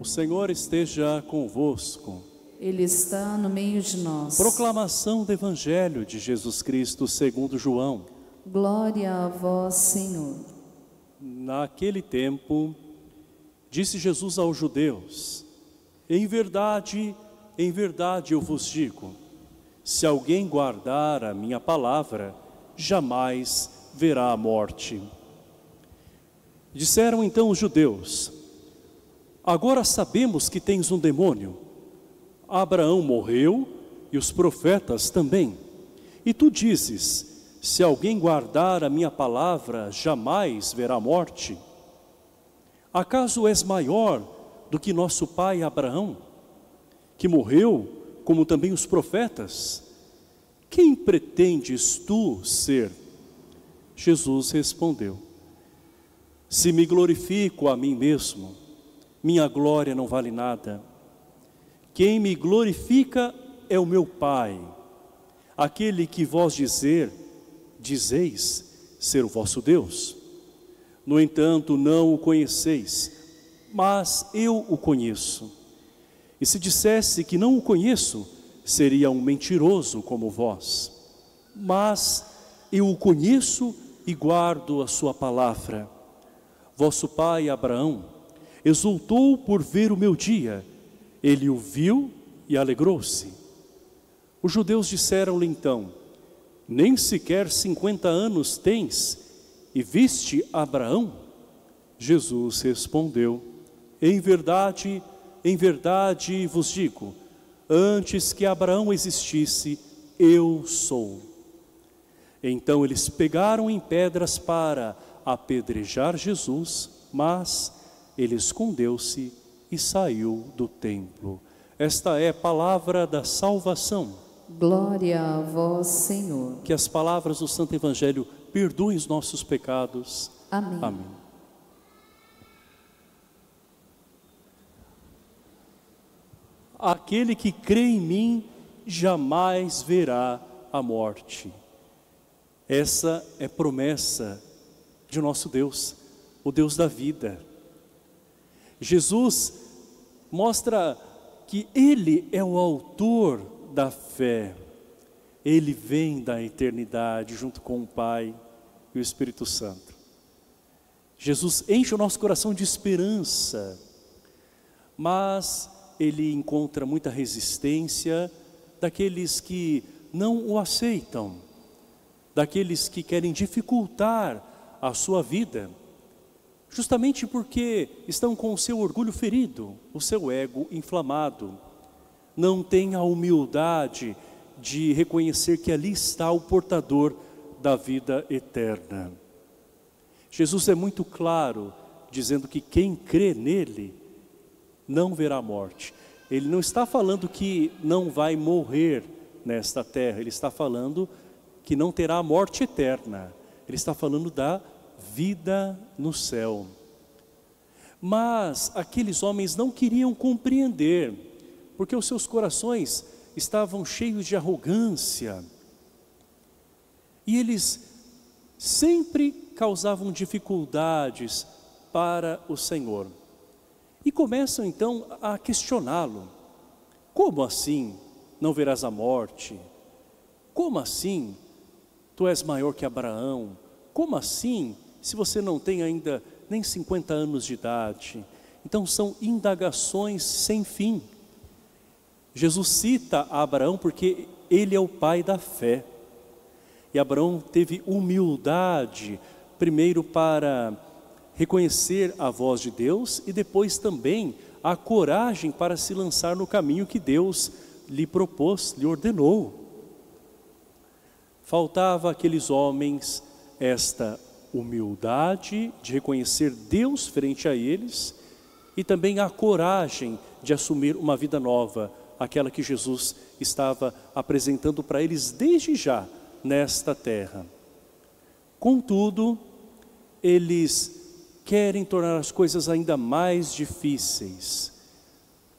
Senhor esteja convosco. Ele está no meio de nós. Proclamação do Evangelho de Jesus Cristo segundo João. Glória a vós, Senhor. Naquele tempo, disse Jesus aos judeus: em verdade eu vos digo, se alguém guardar a minha palavra, jamais verá a morte. Disseram então os judeus: agora sabemos que tens um demônio. Abraão morreu e os profetas também. E tu dizes: se alguém guardar a minha palavra, jamais verá a morte. Acaso és maior do que nosso pai Abraão, que morreu, como também os profetas? Quem pretendes tu ser? Jesus respondeu: se me glorifico a mim mesmo, minha glória não vale nada. Quem me glorifica é o meu Pai, aquele que vós dizeis ser o vosso Deus. No entanto, não o conheceis, mas eu o conheço. E se dissesse que não o conheço, seria um mentiroso como vós. Mas eu o conheço e guardo a sua palavra. Vosso pai Abraão exultou por ver o meu dia. Ele o viu e alegrou-se. Os judeus disseram-lhe então: nem sequer 50 anos tens, e viste Abraão? Jesus respondeu: em verdade vos digo, antes que Abraão existisse, eu sou. Então eles pegaram em pedras para apedrejar Jesus, mas ele escondeu-se e saiu do templo. Esta é a palavra da salvação. Glória a vós, Senhor. Que as palavras do Santo Evangelho perdoem os nossos pecados. Amém. Amém. Aquele que crê em mim jamais verá a morte. Essa é promessa de nosso Deus, o Deus da vida. Jesus mostra que Ele é o autor da fé. Ele vem da eternidade junto com o Pai e o Espírito Santo. Jesus enche o nosso coração de esperança, mas Ele encontra muita resistência daqueles que não o aceitam, daqueles que querem dificultar a sua vida, justamente porque estão com o seu orgulho ferido, o seu ego inflamado. Não tem a humildade de reconhecer que ali está o portador da vida eterna. Jesus é muito claro, dizendo que quem crê nele não verá morte. Ele não está falando que não vai morrer nesta terra, ele está falando que não terá a morte eterna. Ele está falando da vida no céu. Mas aqueles homens não queriam compreender, porque os seus corações estavam cheios de arrogância. E eles sempre causavam dificuldades para o Senhor. E começam então a questioná-lo. Como assim não verás a morte? Como assim tu és maior que Abraão? Como assim, se você não tem ainda nem 50 anos de idade? Então são indagações sem fim. Jesus cita a Abraão porque ele é o pai da fé. E Abraão teve humildade, primeiro para reconhecer a voz de Deus e depois também a coragem para se lançar no caminho que Deus lhe propôs, lhe ordenou. Faltava àqueles homens esta humildade de reconhecer Deus frente a eles e também a coragem de assumir uma vida nova, aquela que Jesus estava apresentando para eles desde já nesta terra. Contudo, eles querem tornar as coisas ainda mais difíceis.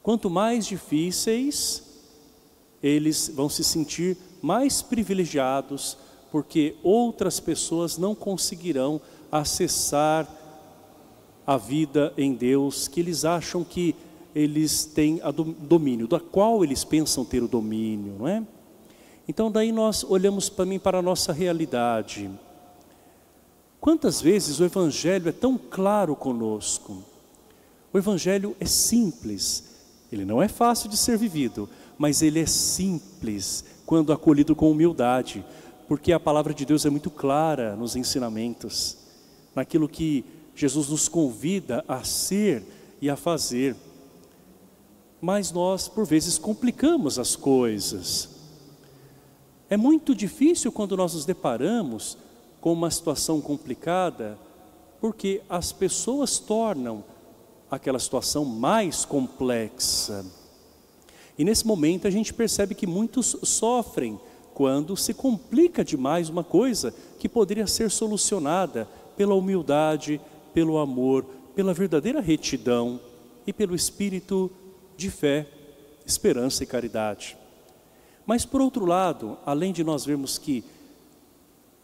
Quanto mais difíceis, eles vão se sentir mais privilegiados, porque outras pessoas não conseguirão acessar a vida em Deus, que eles acham que eles têm domínio, da qual eles pensam ter o domínio, não é? Então daí nós olhamos para a nossa realidade. Quantas vezes o Evangelho é tão claro conosco? O Evangelho é simples, ele não é fácil de ser vivido, mas ele é simples quando acolhido com humildade, porque a palavra de Deus é muito clara nos ensinamentos, naquilo que Jesus nos convida a ser e a fazer. Mas nós, por vezes, complicamos as coisas. É muito difícil quando nós nos deparamos com uma situação complicada, porque as pessoas tornam aquela situação mais complexa. E nesse momento a gente percebe que muitos sofrem quando se complica demais uma coisa que poderia ser solucionada pela humildade, pelo amor, pela verdadeira retidão e pelo espírito de fé, esperança e caridade. Mas por outro lado, além de nós vermos que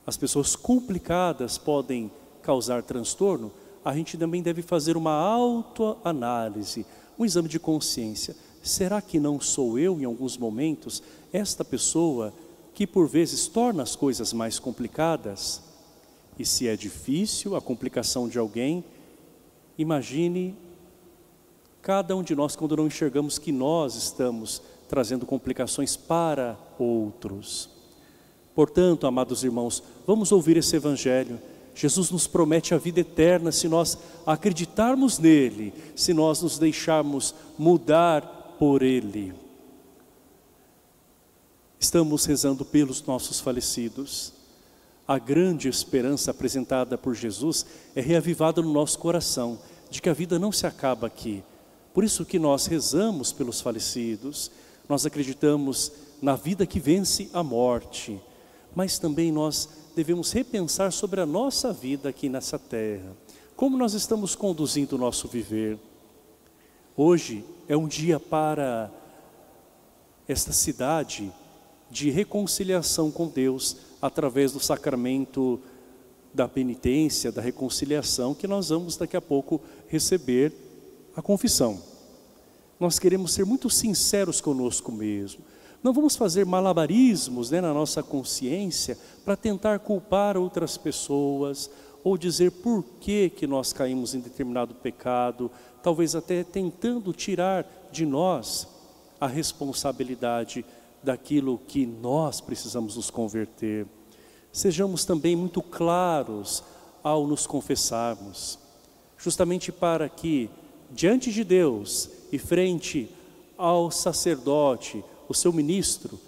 as pessoas complicadas podem causar transtorno, a gente também deve fazer uma autoanálise, um exame de consciência. Será que não sou eu, em alguns momentos, esta pessoa que por vezes torna as coisas mais complicadas? E se é difícil a complicação de alguém, imagine cada um de nós quando não enxergamos que nós estamos trazendo complicações para outros. Portanto, amados irmãos, vamos ouvir esse Evangelho. Jesus nos promete a vida eterna se nós acreditarmos nele, se nós nos deixarmos mudar por ele. Estamos rezando pelos nossos falecidos. A grande esperança apresentada por Jesus é reavivada no nosso coração, de que a vida não se acaba aqui. Por isso que nós rezamos pelos falecidos, nós acreditamos na vida que vence a morte, mas também nós devemos repensar sobre a nossa vida aqui nessa terra. Como nós estamos conduzindo o nosso viver? Hoje é um dia para esta cidade de reconciliação com Deus, através do sacramento da penitência, da reconciliação, que nós vamos daqui a pouco receber a confissão. Nós queremos ser muito sinceros conosco mesmo. Não vamos fazer malabarismos, na nossa consciência para tentar culpar outras pessoas ou dizer por que nós caímos em determinado pecado, talvez até tentando tirar de nós a responsabilidade daquilo que nós precisamos nos converter. Sejamos também muito claros ao nos confessarmos, justamente para que diante de Deus e frente ao sacerdote, o seu ministro,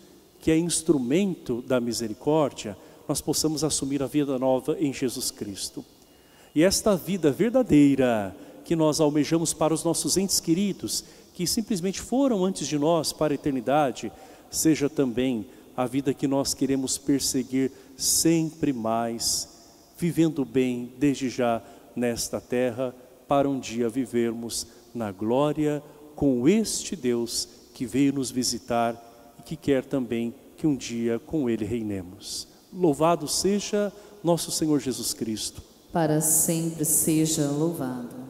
que é instrumento da misericórdia, nós possamos assumir a vida nova em Jesus Cristo. E esta vida verdadeira que nós almejamos para os nossos entes queridos, que simplesmente foram antes de nós para a eternidade, seja também a vida que nós queremos perseguir sempre mais, vivendo bem desde já nesta terra, para um dia vivermos na glória com este Deus que veio nos visitar e que quer também que um dia com Ele reinemos. Louvado seja nosso Senhor Jesus Cristo. Para sempre seja louvado.